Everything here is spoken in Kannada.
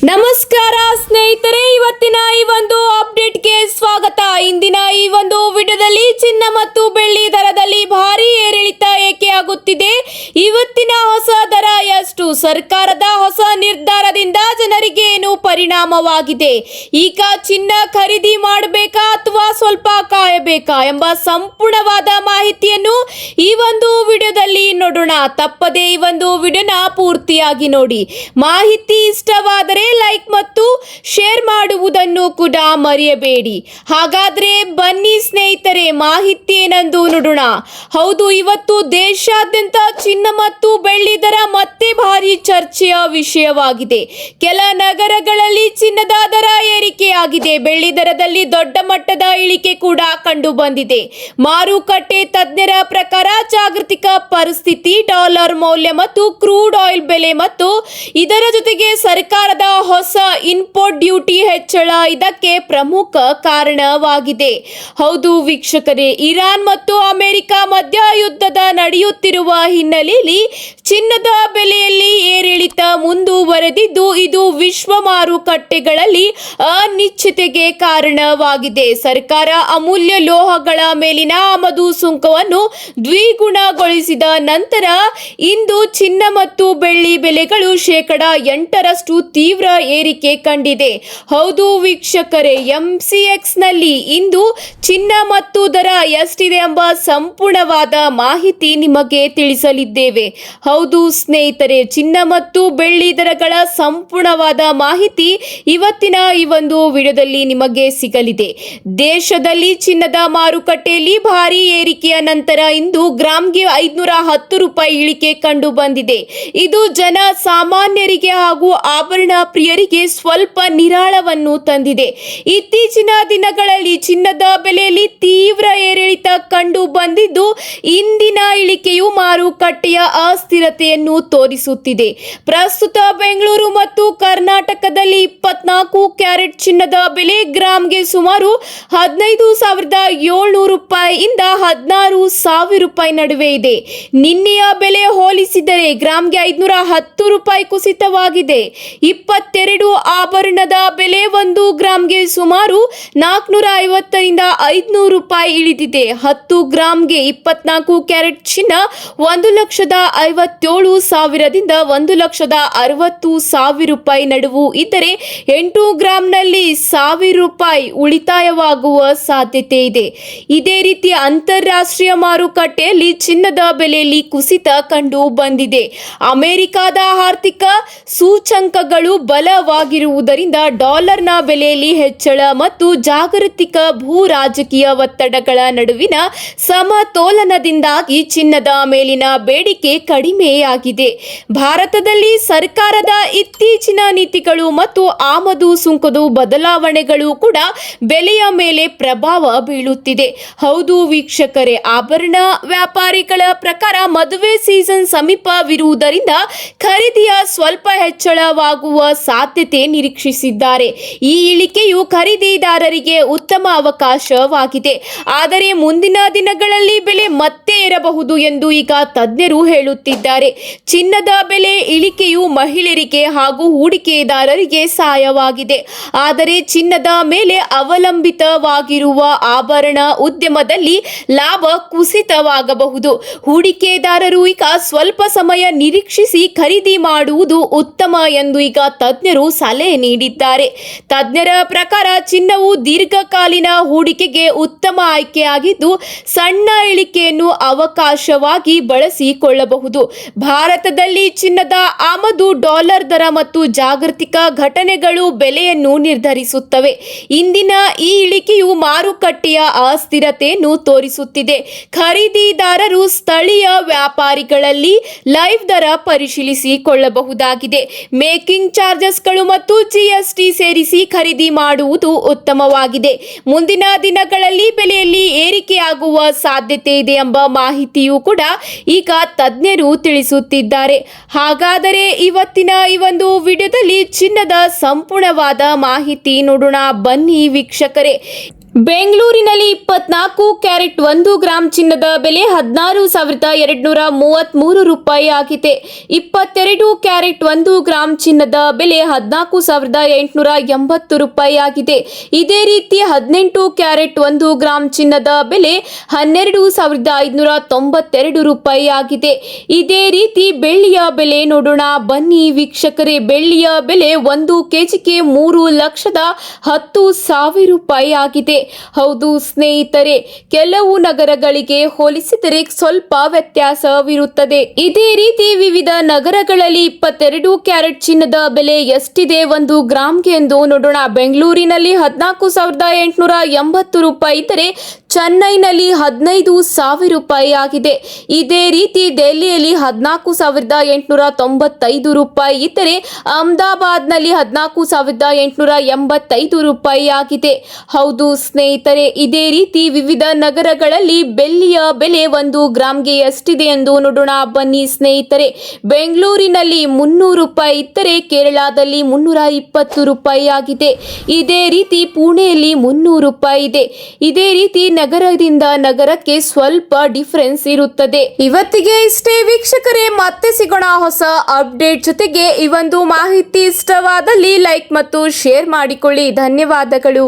ನಮಸ್ಕಾರ ಸ್ನೇಹಿತರೆ, ಇವತ್ತಿನ ಈ ಒಂದು ಅಪ್ಡೇಟ್ಗೆ ಸ್ವಾಗತ. ಇಂದಿನ ಈ ಒಂದು ವಿಡಿಯೋದಲ್ಲಿ ಚಿನ್ನ ಮತ್ತು ಬೆಳ್ಳಿ ದರದಲ್ಲಿ ಭಾರಿ ಏರಿಳಿತ ಏಕೆ ಆಗುತ್ತಿದೆ, ಇವತ್ತಿನ ಹೊಸ ದರ ಎಷ್ಟು, ಸರ್ಕಾರದ ಹೊಸ ನಿರ್ಧಾರದಿಂದ ಜನರಿಗೆ ಏನು ಪರಿಣಾಮವಾಗಿದೆ, ಈಗ ಚಿನ್ನ ಖರೀದಿ ಮಾಡಬೇಕಾ ಅಥವಾ ಸ್ವಲ್ಪ ಕಾಯಬೇಕಾ ಎಂಬ ಸಂಪೂರ್ಣವಾದ ಮಾಹಿತಿಯನ್ನು ಈ ಒಂದು ವಿಡಿಯೋದಲ್ಲಿ ನೋಡೋಣ. ತಪ್ಪದೆ ಈ ಒಂದು ವಿಡಿಯೋನ ಪೂರ್ತಿಯಾಗಿ ನೋಡಿ. ಮಾಹಿತಿ ಇಷ್ಟವಾದರೆ ಲೈಕ್ ಮತ್ತು ಶೇರ್ ಮಾಡುವುದನ್ನು ಕೂಡ ಮರೆಯಬೇಡಿ. ಹಾಗಾದ್ರೆ ಬನ್ನಿ ಸ್ನೇಹಿತರೆ, ಮಾಹಿತಿ ಏನೆಂದು ನೋಡೋಣ. ಹೌದು, ಇವತ್ತು ದೇಶಾದ್ಯಂತ ಚಿನ್ನ ಮತ್ತು ಬೆಳ್ಳಿ ದರ ಮತ್ತೆ ಭಾರಿ ಚರ್ಚೆಯ ವಿಷಯವಾಗಿದೆ. ಕೆಲ ನಗರಗಳಲ್ಲಿ ಚಿನ್ನದ ದರ ಏರಿಕೆಯಾಗಿದೆ, ಬೆಳ್ಳಿ ದರದಲ್ಲಿ ದೊಡ್ಡ ಮಟ್ಟದ ಇಳಿಕೆ ಕೂಡ ಕಂಡು ಬಂದಿದೆ. ಮಾರುಕಟ್ಟೆ ತಜ್ಞರ ಪ್ರಕಾರ ಜಾಗತಿಕ ಪರಿಸ್ಥಿತಿ, ಡಾಲರ್ ಮೌಲ್ಯ ಮತ್ತು ಕ್ರೂಡ್ ಆಯಿಲ್ ಬೆಲೆ ಮತ್ತು ಇದರ ಜೊತೆಗೆ ಸರ್ಕಾರದ ಹೊಸ ಇನ್ಪುಟ್ ಡ್ಯೂಟಿ ಹೆಚ್ಚಳ ಇದಕ್ಕೆ ಪ್ರಮುಖ ಕಾರಣವಾಗಿದೆ. ಹೌದು ವೀಕ್ಷಕರೇ, ಇರಾನ್ ಮತ್ತು ಅಮೆರಿಕ ಮಧ್ಯ ಯುದ್ಧದ ನಡೆಯುತ್ತಿರುವ ಹಿನ್ನೆಲೆಯಲ್ಲಿ ಚಿನ್ನದ ಬೆಲೆಯಲ್ಲಿ ಏರಿಳಿತ ಮುಂದುವರೆದಿದ್ದು, ಇದು ವಿಶ್ವ ಮಾರುಕಟ್ಟೆಗಳಲ್ಲಿ ಅನಿಶ್ಚಿತತೆಗೆ ಕಾರಣವಾಗಿದೆ. ಸರ್ಕಾರ ಅಮೂಲ್ಯ ಲೋಹಗಳ ಮೇಲಿನ ಆಮದು ಸುಂಕವನ್ನು ದ್ವಿಗುಣಗೊಳಿಸಿದ ನಂತರ ಇಂದು ಚಿನ್ನ ಮತ್ತು ಬೆಳ್ಳಿ ಬೆಲೆಗಳು 8% ತೀವ್ರ ಏರಿಕೆ ಕಂಡಿದೆ. ಹೌದು ವೀಕ್ಷಕರೇ, MCX ನಲ್ಲಿ ಇಂದು ಚಿನ್ನ ಮತ್ತು ದರ ಎಷ್ಟಿದೆ ಎಂಬ ಸಂಪೂರ್ಣವಾದ ಮಾಹಿತಿ ನಿಮಗೆ ತಿಳಿಸಲಿದ್ದೇವೆ. ಹೌದು ಸ್ನೇಹಿತರೆ, ಚಿನ್ನ ಮತ್ತು ಬೆಳ್ಳಿ ದರಗಳ ಸಂಪೂರ್ಣವಾದ ಮಾಹಿತಿ ಇವತ್ತಿನ ಈ ಒಂದು ವಿಡಿಯೋದಲ್ಲಿ ನಿಮಗೆ ಸಿಗಲಿದೆ. ದೇಶದಲ್ಲಿ ಚಿನ್ನದ ಮಾರುಕಟ್ಟೆಯಲ್ಲಿ ಭಾರಿ ಏರಿಕೆಯ ನಂತರ ಇಂದು ಗ್ರಾಂಗೆ 510 ರೂಪಾಯಿ ಇಳಿಕೆ ಕಂಡು ಬಂದಿದೆ. ಇದು ಜನ ಸಾಮಾನ್ಯರಿಗೆ ಹಾಗೂ ಆಭರಣ ಪ್ರಿಯರಿಗೆ ಸ್ವಲ್ಪ ನಿರಾಳವನ್ನು ತಂದಿದೆ. ಇತ್ತೀಚಿನ ದಿನಗಳಲ್ಲಿ ಚಿನ್ನದ ಬೆಲೆಯಲ್ಲಿ ತೀವ್ರ ಏರಿಳಿತ ಕಂಡು ಬಂದಿದ್ದು, ಇಂದಿನ ಇಳಿಕೆಯು ಮಾರುಕಟ್ಟೆಯ ಅಸ್ಥಿರತೆಯನ್ನು ತೋರಿಸುತ್ತಿದೆ. ಪ್ರಸ್ತುತ ಬೆಂಗಳೂರು ಮತ್ತು ಕರ್ನಾಟಕದಲ್ಲಿ 24 ಕ್ಯಾರೆಟ್ ಚಿನ್ನದ ಬೆಲೆ ಗ್ರಾಂಗೆ ಸುಮಾರು 15,700 ರೂಪಾಯಿಯಿಂದ 16,000 ರೂಪಾಯಿ ನಡುವೆ ಇದೆ. ನಿನ್ನೆಯ ಬೆಲೆ ಹೋಲಿಸಿದರೆ ಗ್ರಾಂಗೆ 510 ರೂಪಾಯಿ ಕುಸಿತವಾಗಿದೆ. 22 ಆಭರಣದ ಬೆಲೆ 1 ಗ್ರಾಂಗೆ ಸುಮಾರು 450ರಿಂದ 500 ರೂಪಾಯಿ ಇಳಿದಿದೆ. 10 ಗ್ರಾಂಗೆ 24 ಕ್ಯಾರೆಟ್ ಚಿನ್ನ 1,57,000ದಿಂದ 1,60,000 ರೂಪಾಯಿ ನಡುವೆ ಇದ್ದರೆ 8 ಗ್ರಾಂನಲ್ಲಿ 1,000 ರೂಪಾಯಿ ಉಳಿತಾಯವಾಗುವ ಸಾಧ್ಯತೆ ಇದೆ. ಇದೇ ರೀತಿ ಅಂತಾರಾಷ್ಟ್ರೀಯ ಮಾರುಕಟ್ಟೆಯಲ್ಲಿ ಚಿನ್ನದ ಬೆಲೆಯಲ್ಲಿ ಕುಸಿತ ಕಂಡು ಬಂದಿದೆ. ಅಮೆರಿಕದ ಆರ್ಥಿಕ ಸೂಚ್ಯಂಕಗಳು ಬಲವಾಗಿರುವುದರಿಂದ ಡಾಲರ್ನ ಬೆಲೆಯಲ್ಲಿ ಹೆಚ್ಚಳ ಮತ್ತು ಜಾಗತಿಕ ಭೂ ರಾಜಕೀಯ ಒತ್ತಡಗಳ ನಡುವಿನ ಸಮತೋಲನದಿಂದಾಗಿ ಚಿನ್ನದ ಮೇಲಿನ ಬೇಡಿಕೆ ಕಡಿಮೆಯಾಗಿದೆ. ಭಾರತದಲ್ಲಿ ಸರ್ಕಾರದ ಇತ್ತೀಚಿನ ನೀತಿಗಳು ಮತ್ತು ಆಮದು ಸುಂಕದ ಬದಲಾವಣೆಗಳು ಕೂಡ ಬೆಲೆಯ ಮೇಲೆ ಪ್ರಭಾವ ಬೀಳುತ್ತಿದೆ. ಹೌದು ವೀಕ್ಷಕರೇ, ಆಭರಣ ವ್ಯಾಪಾರಿಗಳ ಪ್ರಕಾರ ಮದುವೆ ಸೀಸನ್ ಸಮೀಪವಿರುವುದರಿಂದ ಖರೀದಿಯ ಸ್ವಲ್ಪ ಹೆಚ್ಚಳವಾಗುವ ಸಾಧ್ಯತೆ ನಿರೀಕ್ಷಿಸಿದ್ದಾರೆ. ಈ ಇಳಿಕೆಯು ಖರೀದಿದಾರರಿಗೆ ಉತ್ತಮ ಅವಕಾಶವಾಗಿದೆ, ಆದರೆ ಮುಂದಿನ ದಿನಗಳಲ್ಲಿ ಬೆಲೆ ಮತ್ತೆ ಏರಬಹುದು ಎಂದು ಈಗ ತಜ್ಞರು ಹೇಳುತ್ತಿದ್ದಾರೆ. ಚಿನ್ನದ ಬೆಲೆ ಇಳಿಕೆಯು ಮಹಿಳೆಯರಿಗೆ ಹಾಗೂ ಹೂಡಿಕೆದಾರರಿಗೆ ಸಹಾಯವಾಗಿದೆ, ಆದರೆ ಚಿನ್ನದ ಮೇಲೆ ಅವಲಂಬಿತವಾಗಿರುವ ಆಭರಣ ಉದ್ಯಮದಲ್ಲಿ ಲಾಭ ಕುಸಿತವಾಗಬಹುದು. ಹೂಡಿಕೆದಾರರು ಈಗ ಸ್ವಲ್ಪ ಸಮಯ ನಿರೀಕ್ಷಿಸಿ ಖರೀದಿ ಮಾಡುವುದು ಉತ್ತಮ ಎಂದು ಈಗ ತಜ್ಞರು ಸಲಹೆ ನೀಡಿದ್ದಾರೆ. ತಜ್ಞರ ಪ್ರಕಾರ ಚಿನ್ನವು ದೀರ್ಘಕಾಲೀನ ಹೂಡಿಕೆಗೆ ಉತ್ತಮ ಆಯ್ಕೆಯಾಗಿದ್ದು, ಸಣ್ಣ ಇಳಿಕೆಯನ್ನು ಅವಕಾಶವಾಗಿ ಬಳಸಿಕೊಳ್ಳಬಹುದು. ಭಾರತದಲ್ಲಿ ಚಿನ್ನದ ಆಮದು, ಡಾಲರ್ ದರ ಮತ್ತು ಜಾಗತಿಕ ಘಟನೆಗಳು ಬೆಲೆಯನ್ನು ನಿರ್ಧರಿಸುತ್ತವೆ. ಇಂದಿನ ಈ ಇಳಿಕೆಯು ಮಾರುಕಟ್ಟೆಯ ಅಸ್ಥಿರತೆಯನ್ನು ತೋರಿಸುತ್ತಿದೆ. ಖರೀದಿದಾರರು ಸ್ಥಳೀಯ ವ್ಯಾಪಾರಿಗಳಲ್ಲಿ ಲೈವ್ ದರ ಪರಿಶೀಲಿಸಿಕೊಳ್ಳಬಹುದಾಗಿದೆ. ಮೇಕಿಂಗ್ ಚಾರ್ಜಸ್ಗಳು ಮತ್ತು GST ಸೇರಿಸಿ ಖರೀದಿ ಮಾಡುವುದು ಉತ್ತಮವಾಗಿದೆ. ಮುಂದಿನ ದಿನಗಳಲ್ಲಿ ಬೆಲೆಯಲ್ಲಿ ಏರಿಕೆಯಾಗುವ ಸಾಧ್ಯತೆ ಇದೆ ಎಂಬ ಮಾಹಿತಿಯೂ ಕೂಡ ಈಗ ತಜ್ಞರು ತಿಳಿಸುತ್ತಿದ್ದಾರೆ. ಹಾಗಾದರೆ ಇವತ್ತಿನ ಈ ಒಂದು ವಿಡಿಯೋದಲ್ಲಿ ಚಿನ್ನದ ಸಂಪೂರ್ಣವಾದ ಮಾಹಿತಿ ನೋಡೋಣ ಬನ್ನಿ ವೀಕ್ಷಕರೇ. ಬೆಂಗಳೂರಿನಲ್ಲಿ 24 ಕ್ಯಾರೆಟ್ 1 ಗ್ರಾಂ ಚಿನ್ನದ ಬೆಲೆ 16,233 ರೂಪಾಯಿ ಆಗಿದೆ. 22 ಕ್ಯಾರೆಟ್ 1 ಗ್ರಾಂ ಚಿನ್ನದ ಬೆಲೆ 14,880 ರೂಪಾಯಿ ಆಗಿದೆ. ಇದೇ ರೀತಿ 18 ಕ್ಯಾರೆಟ್ 1 ಗ್ರಾಂ ಚಿನ್ನದ ಬೆಲೆ 12,592 ರೂಪಾಯಿ ಆಗಿದೆ. ಇದೇ ರೀತಿ ಬೆಳ್ಳಿಯ ಬೆಲೆ ನೋಡೋಣ ಬನ್ನಿ ವೀಕ್ಷಕರೇ. ಬೆಳ್ಳಿಯ ಬೆಲೆ 1 ಕೆಜಿಗೆ 3,10,000 ರೂಪಾಯಿ ಆಗಿದೆ. ಹೌದು ಸ್ನೇಹಿತರೆ, ಕೆಲವು ನಗರಗಳಿಗೆ ಹೋಲಿಸಿದರೆ ಸ್ವಲ್ಪ ವ್ಯತ್ಯಾಸವಿರುತ್ತದೆ. ಇದೇ ರೀತಿ ವಿವಿಧ ನಗರಗಳಲ್ಲಿ 22 ಕ್ಯಾರೆಟ್ ಚಿನ್ನದ ಬೆಲೆ ಎಷ್ಟಿದೆ 1 ಗ್ರಾಂಗೆ ಎಂದು ನೋಡೋಣ. ಬೆಂಗಳೂರಿನಲ್ಲಿ 14,880 ರೂಪಾಯಿ ಇದ್ದರೆ ಚೆನ್ನೈನಲ್ಲಿ 15,000 ರೂಪಾಯಿ ಆಗಿದೆ. ಇದೇ ರೀತಿ ಡೆಲ್ಲಿಯಲ್ಲಿ 14,895 ರೂಪಾಯಿ ಇದ್ದರೆ ಅಹಮದಾಬಾದ್ನಲ್ಲಿ 14,885 ರೂಪಾಯಿ ಆಗಿದೆ. ಹೌದು ಸ್ನೇಹಿತರೆ, ಇದೇ ರೀತಿ ವಿವಿಧ ನಗರಗಳಲ್ಲಿ ಬೆಳ್ಳಿಯ ಬೆಲೆ 1 ಗ್ರಾಂಗೆ ಎಷ್ಟಿದೆ ಎಂದು ನೋಡೋಣ ಬನ್ನಿ ಸ್ನೇಹಿತರೆ. ಬೆಂಗಳೂರಿನಲ್ಲಿ 300 ರೂಪಾಯಿ ಇದ್ದರೆ ಕೇರಳದಲ್ಲಿ 320 ರೂಪಾಯಿ ಆಗಿದೆ. ಇದೇ ರೀತಿ ಪುಣೆಯಲ್ಲಿ 300 ರೂಪಾಯಿ ಇದೆ. ಇದೇ ರೀತಿ ನಗರದಿಂದ ನಗರಕ್ಕೆ ಸ್ವಲ್ಪ ಡಿಫರೆನ್ಸ್ ಇರುತ್ತದೆ. ಇವತ್ತಿಗೆ ಇಷ್ಟೇ ವೀಕ್ಷಕರೇ, ಮತ್ತೆ ಸಿಗೋಣ ಹೊಸ ಅಪ್ಡೇಟ್ ಜೊತೆಗೆ. ಈ ಒಂದು ಮಾಹಿತಿ ಇಷ್ಟವಾದಲ್ಲಿ ಲೈಕ್ ಮತ್ತು ಶೇರ್ ಮಾಡಿಕೊಳ್ಳಿ. ಧನ್ಯವಾದಗಳು.